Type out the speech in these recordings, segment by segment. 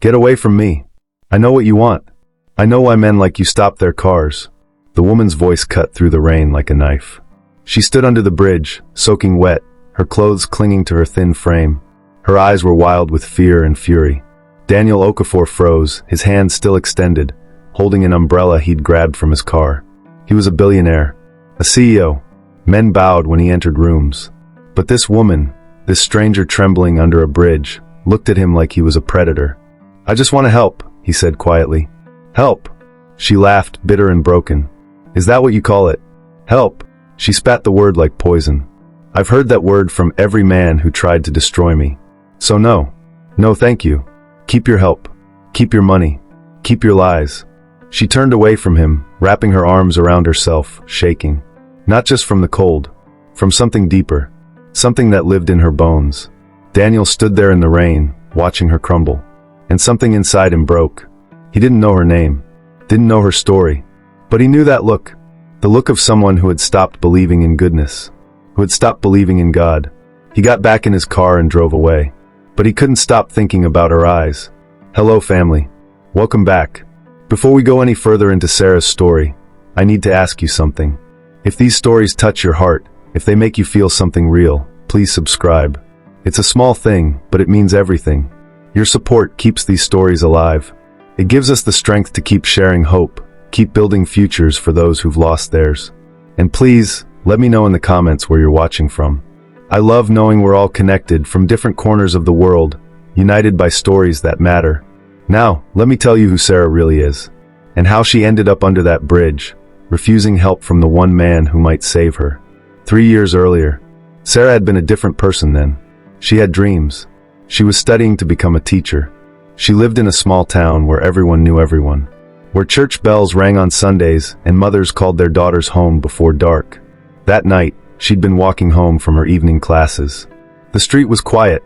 Get away from me. I know what you want. I know why men like you stop their cars. The woman's voice cut through the rain like a knife. She stood under the bridge, soaking wet, her clothes clinging to her thin frame. Her eyes were wild with fear and fury. Daniel Okafor froze, his hands still extended, holding an umbrella he'd grabbed from his car. He was a billionaire, a CEO. Men bowed when he entered rooms. But this woman, this stranger trembling under a bridge, looked at him like he was a predator. I just want to help, he said quietly. Help. She laughed, bitter and broken. Is that what you call it? Help. She spat the word like poison. I've heard that word from every man who tried to destroy me. So no. No thank you. Keep your help. Keep your money. Keep your lies. She turned away from him, wrapping her arms around herself, shaking. Not just from the cold. From something deeper. Something that lived in her bones. Daniel stood there in the rain, watching her crumble. And something inside him broke. He didn't know her name. Didn't know her story. But he knew that look. The look of someone who had stopped believing in goodness. Who had stopped believing in God. He got back in his car and drove away. But he couldn't stop thinking about her eyes. Hello, family. Welcome back. Before we go any further into Sarah's story, I need to ask you something. If these stories touch your heart, if they make you feel something real, please subscribe. It's a small thing, but it means everything. Your support keeps these stories alive. It gives us the strength to keep sharing hope, keep building futures for those who've lost theirs. And please, let me know in the comments where you're watching from. I love knowing we're all connected from different corners of the world, united by stories that matter. Now, let me tell you who Sarah really is, and how she ended up under that bridge, refusing help from the one man who might save her. 3 years earlier, Sarah had been a different person then. She had dreams. She was studying to become a teacher. She lived in a small town where everyone knew everyone, where church bells rang on Sundays and mothers called their daughters home before dark. That night, she'd been walking home from her evening classes. The street was quiet,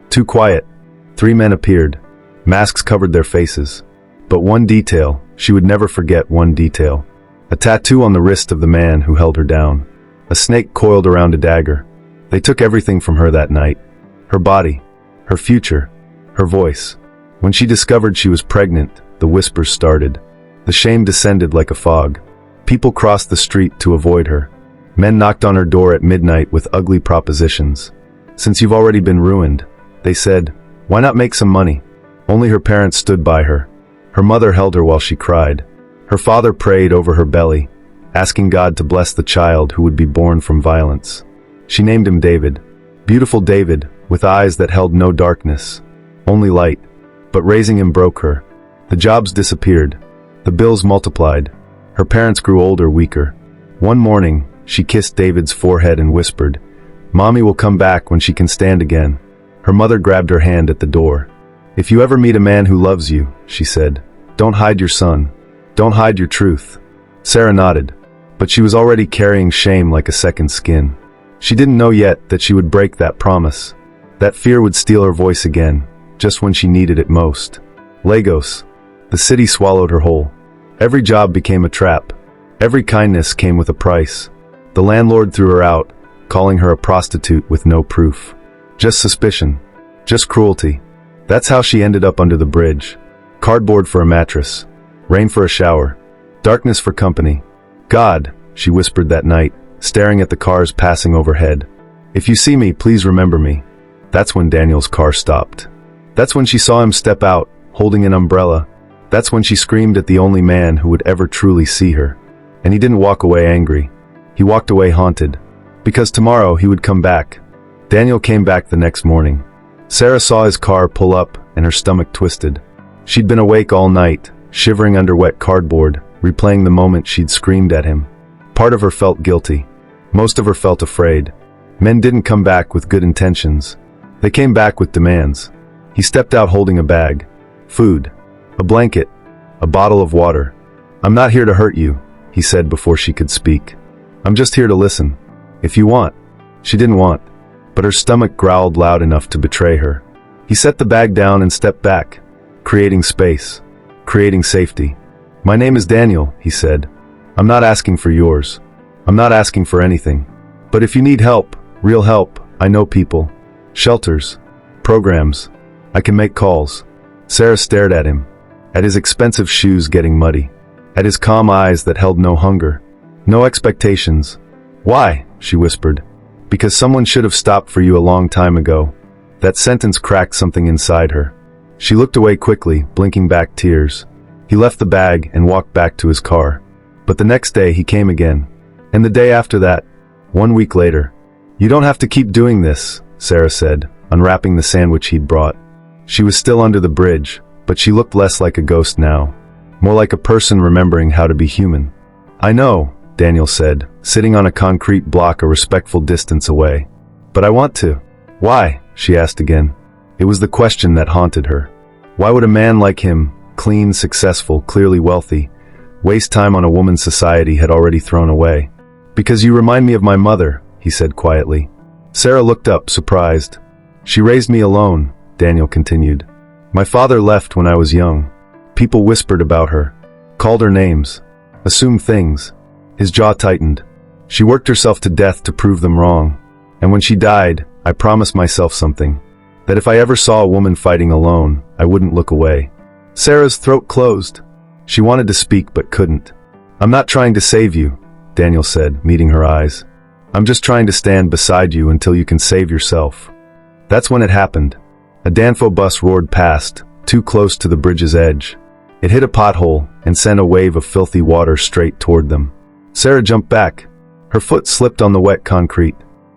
too quiet. 3 men appeared. Masks covered their faces. But one detail, she would never forget one detail. A tattoo on the wrist of the man who held her down. A snake coiled around a dagger. They took everything from her that night. Her body, her future, her voice. When she discovered she was pregnant, the whispers started. The shame descended like a fog. People crossed the street to avoid her. Men knocked on her door at midnight with ugly propositions. Since you've already been ruined, they said, why not make some money? Only her parents stood by her. Her mother held her while she cried. Her father prayed over her belly, asking God to bless the child who would be born from violence. She named him David. Beautiful David, with eyes that held no darkness, only light. But raising him broke her. The jobs disappeared. The bills multiplied. Her parents grew older, weaker. One morning, she kissed David's forehead and whispered, Mommy will come back when she can stand again. Her mother grabbed her hand at the door. If you ever meet a man who loves you, she said, don't hide your son. Don't hide your truth. Sarah nodded, but she was already carrying shame like a second skin. She didn't know yet that she would break that promise. That fear would steal her voice again, just when she needed it most. Lagos. The city swallowed her whole. Every job became a trap. Every kindness came with a price. The landlord threw her out, calling her a prostitute with no proof. Just suspicion. Just cruelty. That's how she ended up under the bridge. Cardboard for a mattress. Rain for a shower. Darkness for company. God, she whispered that night, staring at the cars passing overhead. If you see me, please remember me. That's when Daniel's car stopped. That's when she saw him step out, holding an umbrella. That's when she screamed at the only man who would ever truly see her. And he didn't walk away angry. He walked away haunted. Because tomorrow he would come back. Daniel came back the next morning. Sarah saw his car pull up and her stomach twisted. She'd been awake all night, shivering under wet cardboard, replaying the moment she'd screamed at him. Part of her felt guilty. Most of her felt afraid. Men didn't come back with good intentions. They came back with demands. He stepped out holding a bag. Food. A blanket. A bottle of water. I'm not here to hurt you, he said before she could speak. I'm just here to listen. If you want. She didn't want. But her stomach growled loud enough to betray her. He set the bag down and stepped back, creating space, creating safety. My name is Daniel, he said. I'm not asking for yours. I'm not asking for anything. But if you need help, real help, I know people. Shelters. Programs. I can make calls. Sarah stared at him, at his expensive shoes getting muddy, at his calm eyes that held no hunger, no expectations. Why? She whispered. Because someone should have stopped for you a long time ago. That sentence cracked something inside her. She looked away quickly, blinking back tears. He left the bag and walked back to his car. But the next day he came again. And the day after that, 1 week later. You don't have to keep doing this, Sarah said, unwrapping the sandwich he'd brought. She was still under the bridge, but she looked less like a ghost now, more like a person remembering how to be human. I know, Daniel said, sitting on a concrete block a respectful distance away. But I want to. Why? She asked again. It was the question that haunted her. Why would a man like him, clean, successful, clearly wealthy, waste time on a woman society had already thrown away? Because you remind me of my mother, he said quietly. Sarah looked up, surprised. She raised me alone, Daniel continued. My father left when I was young. People whispered about her, called her names, assumed things. His jaw tightened. She worked herself to death to prove them wrong. And when she died, I promised myself something. That if I ever saw a woman fighting alone, I wouldn't look away. Sarah's throat closed. She wanted to speak but couldn't. I'm not trying to save you, Daniel said, meeting her eyes. I'm just trying to stand beside you until you can save yourself. That's when it happened. A Danfo bus roared past, too close to the bridge's edge. It hit a pothole and sent a wave of filthy water straight toward them. Sarah jumped back. Her foot slipped on the wet concrete.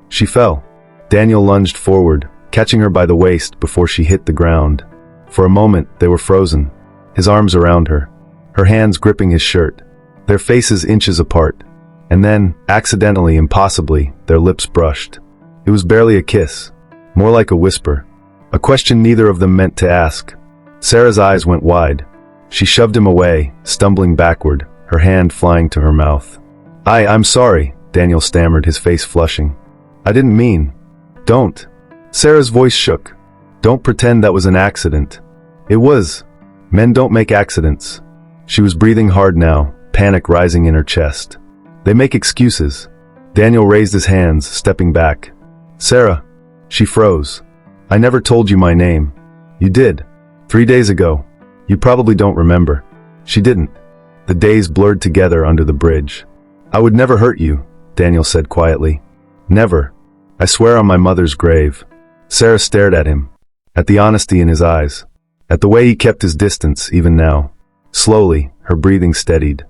She fell. Daniel lunged forward, catching her by the waist before she hit the ground. For a moment, they were frozen, his arms around her, her hands gripping his shirt, their faces inches apart. And then, accidentally, impossibly, their lips brushed. It was barely a kiss, more like a whisper, a question neither of them meant to ask. Sarah's eyes went wide. She shoved him away, stumbling backward, her hand flying to her mouth. I'm sorry, Daniel stammered, his face flushing. I didn't mean. Don't. Sarah's voice shook. Don't pretend that was an accident. It was. Men don't make accidents. She was breathing hard now, panic rising in her chest. They make excuses. Daniel raised his hands, stepping back. Sarah. She froze. I never told you my name. You did. 3 days ago. You probably don't remember. She didn't. The days blurred together under the bridge. I would never hurt you, Daniel said quietly. Never. I swear on my mother's grave. Sarah stared at him, at the honesty in his eyes, at the way he kept his distance even now. Slowly, her breathing steadied.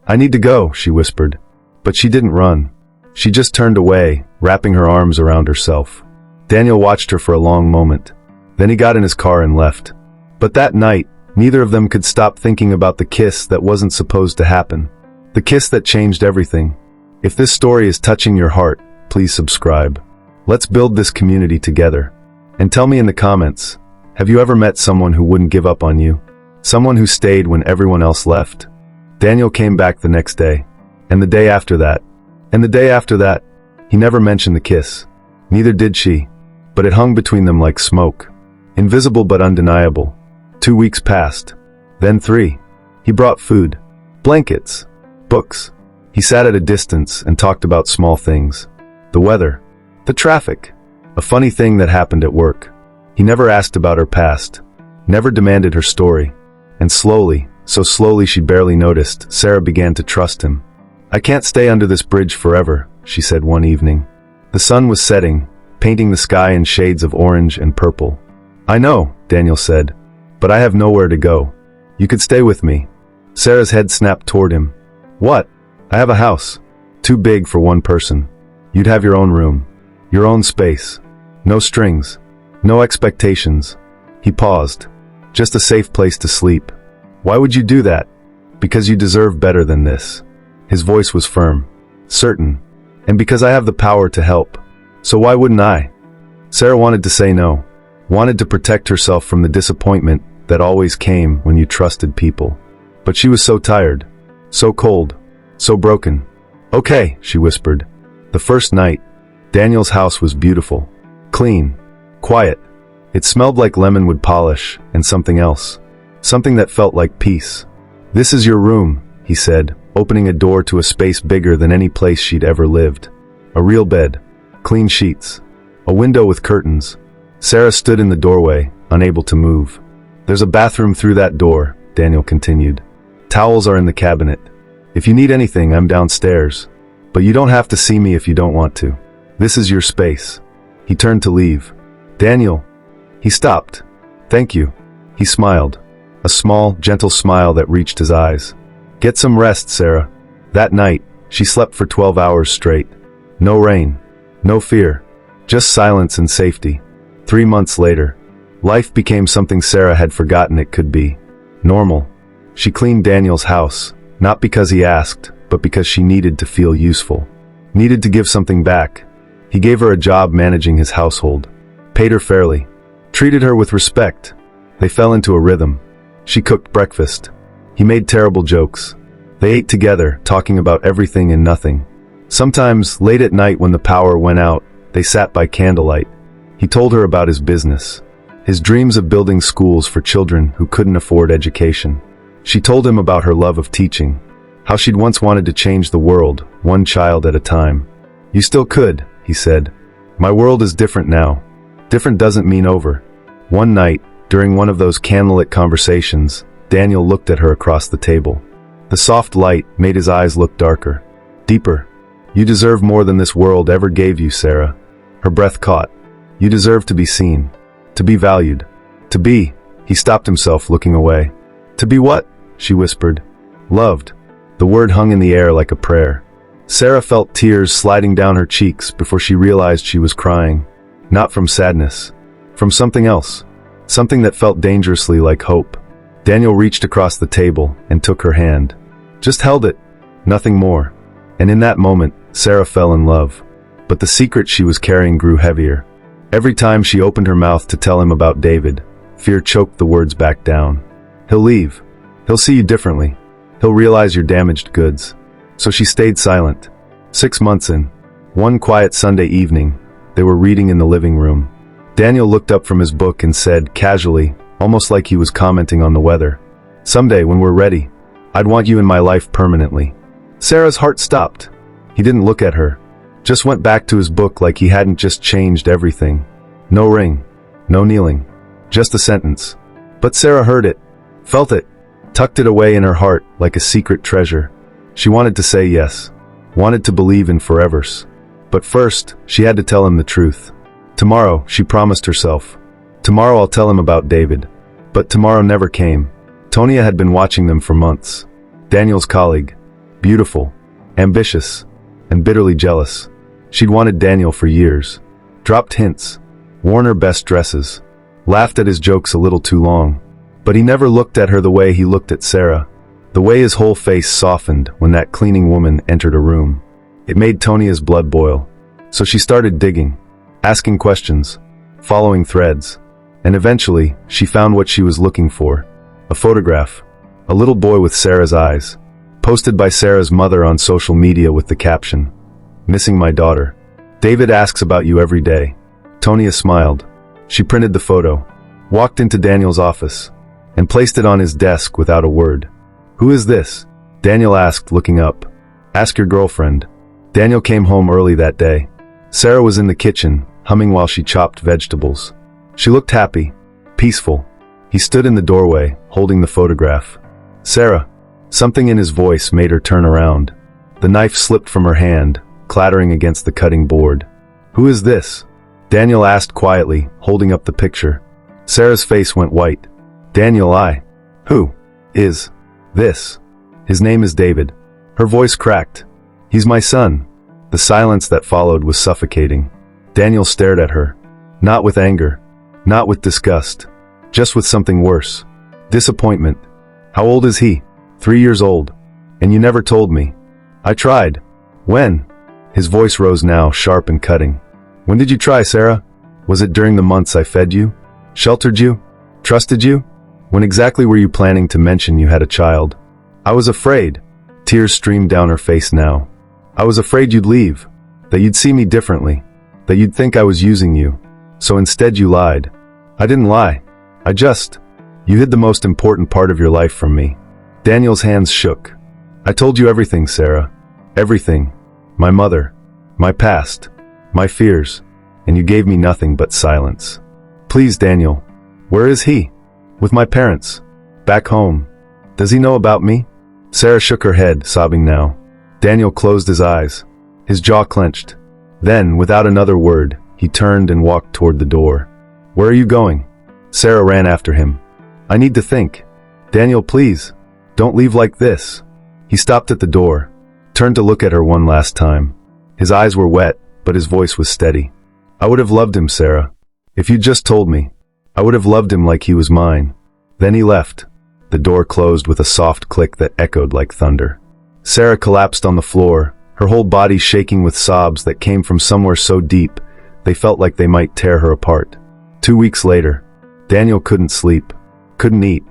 I need to go, she whispered. But she didn't run. She just turned away, wrapping her arms around herself. Daniel watched her for a long moment. Then he got in his car and left. But that night, neither of them could stop thinking about the kiss that wasn't supposed to happen. The kiss that changed everything. If this story is touching your heart, please subscribe. Let's build this community together. And tell me in the comments, have you ever met someone who wouldn't give up on you? Someone who stayed when everyone else left? Daniel came back the next day. And the day after that. And the day after that. He never mentioned the kiss. Neither did she. But it hung between them like smoke. Invisible but undeniable. 2 weeks passed. Then 3. He brought food. Blankets. Books. He sat at a distance and talked about small things. The weather. The traffic. A funny thing that happened at work. He never asked about her past. Never demanded her story. And slowly, so slowly she barely noticed, Sarah began to trust him. I can't stay under this bridge forever, she said one evening. The sun was setting, painting the sky in shades of orange and purple. I know, Daniel said, but I have nowhere to go. You could stay with me. Sarah's head snapped toward him. What? I have a house. Too big for one person. You'd have your own room. Your own space. No strings. No expectations. He paused. Just a safe place to sleep. Why would you do that? Because you deserve better than this. His voice was firm. Certain. And because I have the power to help. So why wouldn't I? Sarah wanted to say no. Wanted to protect herself from the disappointment that always came when you trusted people. But she was so tired. So cold. So broken. Okay, she whispered. The first night, Daniel's house was beautiful. Clean. Quiet. It smelled like lemonwood polish and something else. Something that felt like peace. This is your room, he said, opening a door to a space bigger than any place she'd ever lived. A real bed. Clean sheets. A window with curtains. Sarah stood in the doorway, unable to move. There's a bathroom through that door, Daniel continued. Towels are in the cabinet. If you need anything, I'm downstairs. But you don't have to see me if you don't want to. This is your space. He turned to leave. Daniel. He stopped. Thank you. He smiled. A small, gentle smile that reached his eyes. Get some rest, Sarah. That night, she slept for 12 hours straight. No rain. No fear. Just silence and safety. 3 months later, life became something Sarah had forgotten it could be. Normal. She cleaned Daniel's house, not because he asked, but because she needed to feel useful. Needed to give something back. He gave her a job managing his household. Paid her fairly. Treated her with respect. They fell into a rhythm. She cooked breakfast. He made terrible jokes. They ate together, talking about everything and nothing. Sometimes, late at night when the power went out, they sat by candlelight. He told her about his business. His dreams of building schools for children who couldn't afford education. She told him about her love of teaching. How she'd once wanted to change the world, one child at a time. You still could, he said. My world is different now. Different doesn't mean over. One night, during one of those candlelit conversations, Daniel looked at her across the table. The soft light made his eyes look darker. Deeper. You deserve more than this world ever gave you, Sarah. Her breath caught. You deserve to be seen. To be valued. To be. He stopped himself, looking away. To be what? She whispered. Loved. The word hung in the air like a prayer. Sarah felt tears sliding down her cheeks before she realized she was crying. Not from sadness. From something else. Something that felt dangerously like hope. Daniel reached across the table and took her hand. Just held it. Nothing more. And in that moment, Sarah fell in love. But the secret she was carrying grew heavier. Every time she opened her mouth to tell him about David, fear choked the words back down. He'll leave. He'll see you differently. He'll realize you're damaged goods. So she stayed silent. 6 months in, one quiet Sunday evening, they were reading in the living room. Daniel looked up from his book and said, casually, almost like he was commenting on the weather, Someday, when we're ready, I'd want you in my life permanently. Sarah's heart stopped. He didn't look at her. Just went back to his book like he hadn't just changed everything. No ring. No kneeling. Just a sentence. But Sarah heard it. Felt it. Tucked it away in her heart like a secret treasure. She wanted to say yes. Wanted to believe in forevers. But first, she had to tell him the truth. Tomorrow, she promised herself. Tomorrow I'll tell him about David. But tomorrow never came. Tonia had been watching them for months. Daniel's colleague. Beautiful. Ambitious. And bitterly jealous. She'd wanted Daniel for years. Dropped hints. Worn her best dresses. Laughed at his jokes a little too long. But he never looked at her the way he looked at Sarah. The way his whole face softened when that cleaning woman entered a room. It made Tonia's blood boil. So she started digging. Asking questions. Following threads. And eventually, she found what she was looking for. A photograph. A little boy with Sarah's eyes. Posted by Sarah's mother on social media with the caption, Missing my daughter. David asks about you every day. Tonia smiled. She printed the photo. Walked into Daniel's office. And placed it on his desk without a word. Who is this? Daniel asked, looking up. Ask your girlfriend. Daniel came home early that day. Sarah was in the kitchen, humming while she chopped vegetables. She looked happy. Peaceful. He stood in the doorway, holding the photograph. Sarah. Something in his voice made her turn around. The knife slipped from her hand, clattering against the cutting board. Who is this? Daniel asked quietly, holding up the picture. Sarah's face went white. Daniel, Who is this? His name is David. Her voice cracked. He's my son. The silence that followed was suffocating. Daniel stared at her. Not with anger. Not with disgust. Just with something worse. Disappointment. How old is he? 3 years old. And you never told me. I tried. When? His voice rose now, sharp and cutting. When did you try, Sarah? Was it during the months I fed you? Sheltered you? Trusted you? When exactly were you planning to mention you had a child? I was afraid. Tears streamed down her face now. I was afraid you'd leave. That you'd see me differently. That you'd think I was using you. So instead you lied. I didn't lie. You hid the most important part of your life from me. Daniel's hands shook. I told you everything, Sarah. Everything. My mother. My past. My fears. And you gave me nothing but silence. Please, Daniel. Where is he? With my parents. Back home. Does he know about me? Sarah shook her head, sobbing now. Daniel closed his eyes. His jaw clenched. Then, without another word, he turned and walked toward the door. Where are you going? Sarah ran after him. I need to think. Daniel, please. Don't leave like this. He stopped at the door, turned to look at her one last time. His eyes were wet, but his voice was steady. I would have loved him, Sarah. If you'd just told me. I would have loved him like he was mine. Then he left. The door closed with a soft click that echoed like thunder. Sarah collapsed on the floor, her whole body shaking with sobs that came from somewhere so deep, they felt like they might tear her apart. 2 weeks later, Daniel couldn't sleep, couldn't eat,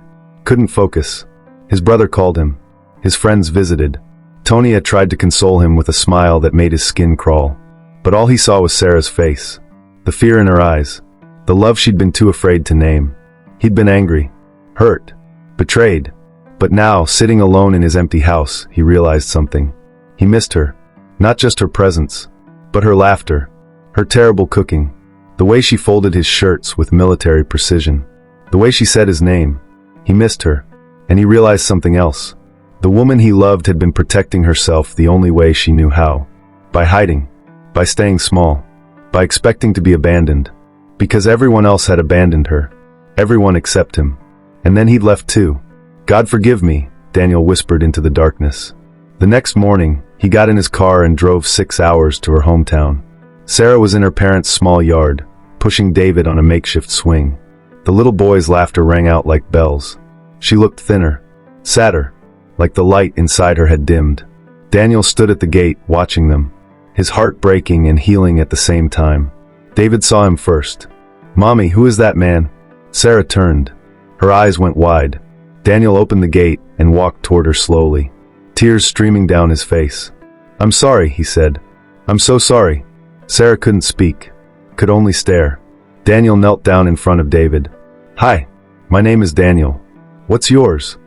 couldn't focus. His brother called him. His friends visited. Tonia tried to console him with a smile that made his skin crawl. But all he saw was Sarah's face, the fear in her eyes, the love she'd been too afraid to name. He'd been angry, hurt, betrayed. But now, sitting alone in his empty house, he realized something. He missed her. Not just her presence, but her laughter, her terrible cooking, the way she folded his shirts with military precision, the way she said his name. He missed her. And he realized something else. The woman he loved had been protecting herself the only way she knew how. By hiding. By staying small. By expecting to be abandoned. Because everyone else had abandoned her. Everyone except him. And then he'd left too. God forgive me, Daniel whispered into the darkness. The next morning, he got in his car and drove 6 hours to her hometown. Sarah was in her parents' small yard, pushing David on a makeshift swing. The little boy's laughter rang out like bells. She looked thinner, sadder, like the light inside her had dimmed. Daniel stood at the gate, watching them, his heart breaking and healing at the same time. David saw him first. Mommy, who is that man? Sarah turned. Her eyes went wide. Daniel opened the gate and walked toward her slowly, tears streaming down his face. I'm sorry, he said. I'm so sorry. Sarah couldn't speak, could only stare. Daniel knelt down in front of David. Hi, my name is Daniel. What's yours?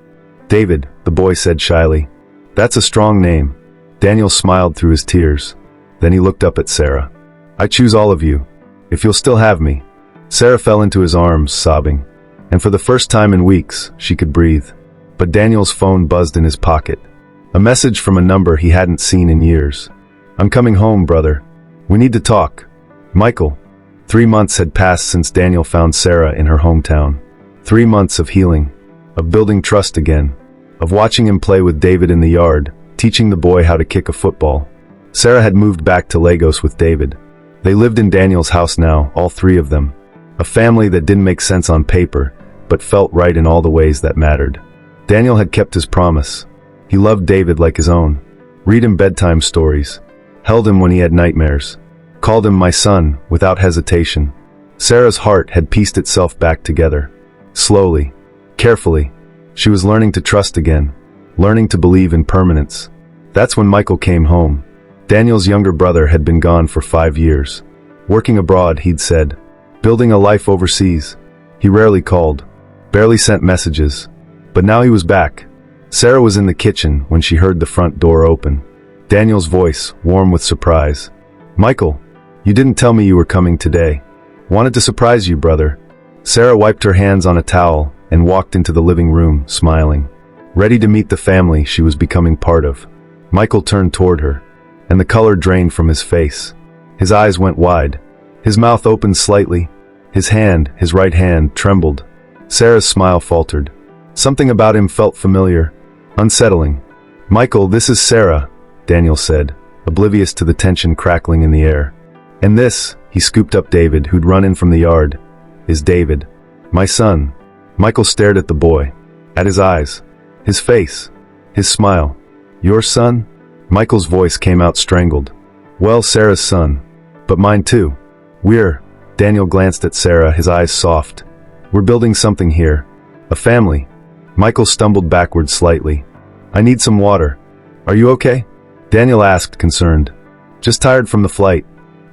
David, the boy said shyly. That's a strong name. Daniel smiled through his tears. Then he looked up at Sarah. I choose all of you, if you'll still have me. Sarah fell into his arms, sobbing. And for the first time in weeks, she could breathe. But Daniel's phone buzzed in his pocket. A message from a number he hadn't seen in years. I'm coming home, brother. We need to talk. Michael. 3 months had passed since Daniel found Sarah in her hometown. 3 months of healing, of building trust again, of watching him play with David in the yard, teaching the boy how to kick a football. Sarah had moved back to Lagos with David. They lived in Daniel's house now, all 3 of them. A family that didn't make sense on paper, but felt right in all the ways that mattered. Daniel had kept his promise. He loved David like his own. Read him bedtime stories. Held him when he had nightmares. Called him my son, without hesitation. Sarah's heart had pieced itself back together. Slowly, carefully, she was learning to trust again, learning to believe in permanence. That's when Michael came home. Daniel's younger brother had been gone for 5 years. Working abroad, he'd said. Building a life overseas. He rarely called, barely sent messages. But now he was back. Sarah was in the kitchen when she heard the front door open. Daniel's voice, warm with surprise. Michael, you didn't tell me you were coming today. Wanted to surprise you, brother. Sarah wiped her hands on a towel and walked into the living room, smiling, ready to meet the family she was becoming part of. Michael turned toward her, and the color drained from his face. His eyes went wide. His mouth opened slightly. His right hand, trembled. Sarah's smile faltered. Something about him felt familiar, unsettling. Michael, this is Sarah, Daniel said, oblivious to the tension crackling in the air. And this, he scooped up David, who'd run in from the yard, is David. My son. Michael stared at the boy, at his eyes, his face, his smile. Your son? Michael's voice came out strangled. Well, Sarah's son. But mine too. Daniel glanced at Sarah, his eyes soft. We're building something here. A family. Michael stumbled backward slightly. I need some water. Are you okay? Daniel asked, concerned. Just tired from the flight.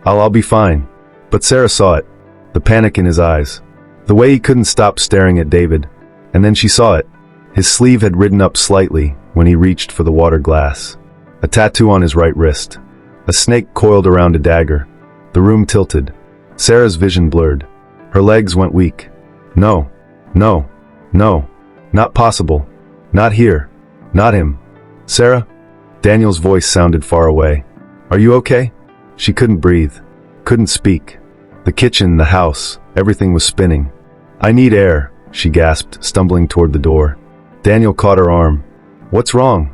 I'll be fine. But Sarah saw it. The panic in his eyes. The way he couldn't stop staring at David. And then she saw it. His sleeve had ridden up slightly when he reached for the water glass. A tattoo on his right wrist. A snake coiled around a dagger. The room tilted. Sarah's vision blurred. Her legs went weak. No. No. Not possible. Not here. Not him. Sarah? Daniel's voice sounded far away. Are you okay? She couldn't breathe. Couldn't speak. The kitchen, the house, everything was spinning. I need air, she gasped, stumbling toward the door. Daniel caught her arm. What's wrong?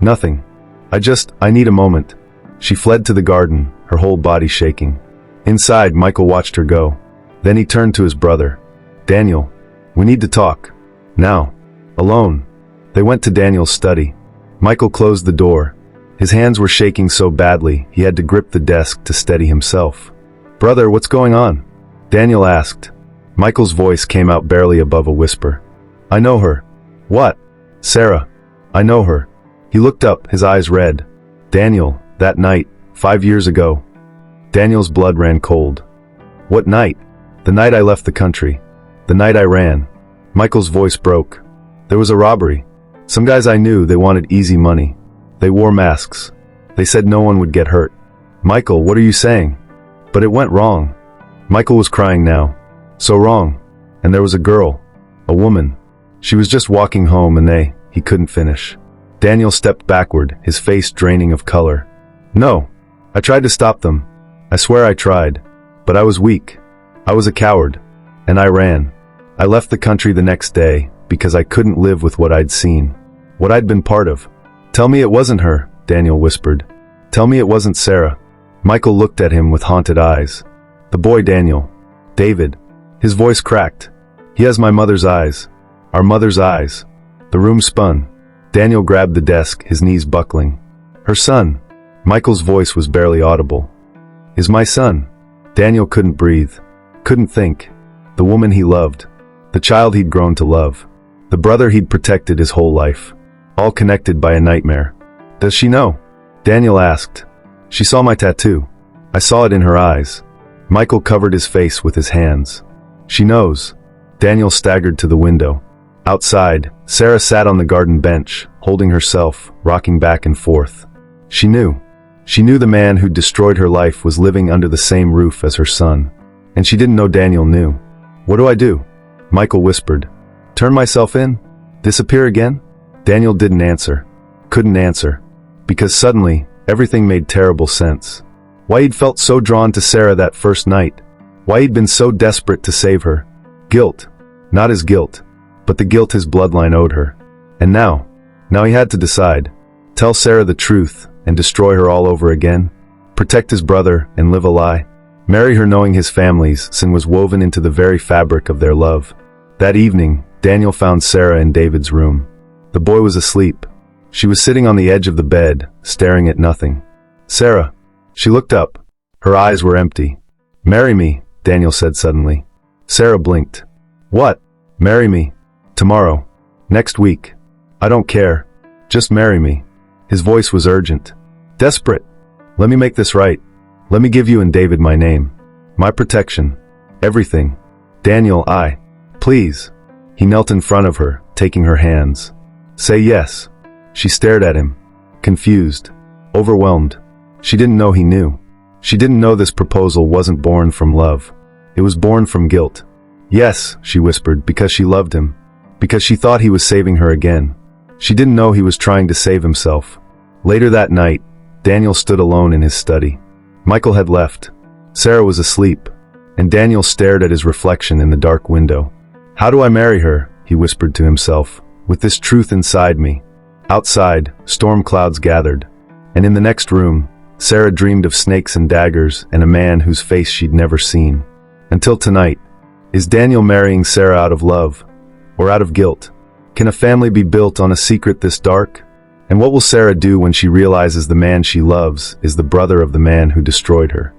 Nothing. I need a moment. She fled to the garden, her whole body shaking. Inside, Michael watched her go. Then he turned to his brother. Daniel, we need to talk. Now. Alone. They went to Daniel's study. Michael closed the door. His hands were shaking so badly, he had to grip the desk to steady himself. Brother, what's going on? Daniel asked. Michael's voice came out barely above a whisper. I know her. What? Sarah. I know her. He looked up, his eyes red. Daniel, that night, 5 years ago. Daniel's blood ran cold. What night? The night I left the country. The night I ran. Michael's voice broke. There was a robbery. Some guys I knew, they wanted easy money. They wore masks. They said no one would get hurt. Michael, what are you saying? But it went wrong. Michael was crying now. So wrong. And there was a girl. A woman. She was just walking home and he couldn't finish. Daniel stepped backward, his face draining of color. No. I tried to stop them. I swear I tried. But I was weak. I was a coward. And I ran. I left the country the next day because I couldn't live with what I'd seen. What I'd been part of. Tell me it wasn't her, Daniel whispered. Tell me it wasn't Sarah. Michael looked at him with haunted eyes. The boy Daniel. David. His voice cracked. He has my mother's eyes. Our mother's eyes. The room spun. Daniel grabbed the desk, his knees buckling. Her son. Michael's voice was barely audible. Is my son. Daniel couldn't breathe. Couldn't think. The woman he loved. The child he'd grown to love. The brother he'd protected his whole life. All connected by a nightmare. Does she know? Daniel asked. She saw my tattoo. I saw it in her eyes. Michael covered his face with his hands. She knows. Daniel staggered to the window. Outside, Sarah sat on the garden bench, holding herself, rocking back and forth. She knew. She knew the man who'd destroyed her life was living under the same roof as her son. And she didn't know Daniel knew. What do I do? Michael whispered. Turn myself in? Disappear again? Daniel didn't answer. Couldn't answer. Because suddenly, everything made terrible sense. Why he'd felt so drawn to Sarah that first night. Why he'd been so desperate to save her. Guilt. Not his guilt. But the guilt his bloodline owed her. And now he had to decide. Tell Sarah the truth and destroy her all over again. Protect his brother and live a lie. Marry her knowing his family's sin was woven into the very fabric of their love. That evening, Daniel found Sarah in David's room. The boy was asleep. She was sitting on the edge of the bed, staring at nothing. Sarah. She looked up. Her eyes were empty. Marry me, Daniel said suddenly. Sarah blinked. What? Marry me. Tomorrow. Next week. I don't care. Just marry me. His voice was urgent. Desperate. Let me make this right. Let me give you and David my name. My protection. Everything. Daniel, Please. He knelt in front of her, taking her hands. Say yes. She stared at him. Confused. Overwhelmed. She didn't know he knew. She didn't know this proposal wasn't born from love. It was born from guilt. Yes, she whispered, because she loved him. Because she thought he was saving her again. She didn't know he was trying to save himself. Later that night, Daniel stood alone in his study. Michael had left. Sarah was asleep, and Daniel stared at his reflection in the dark window. How do I marry her? He whispered to himself, with this truth inside me. Outside, storm clouds gathered, and in the next room, Sarah dreamed of snakes and daggers and a man whose face she'd never seen. Until tonight. Is Daniel marrying Sarah out of love? Or out of guilt? Can a family be built on a secret this dark? And what will Sarah do when she realizes the man she loves is the brother of the man who destroyed her?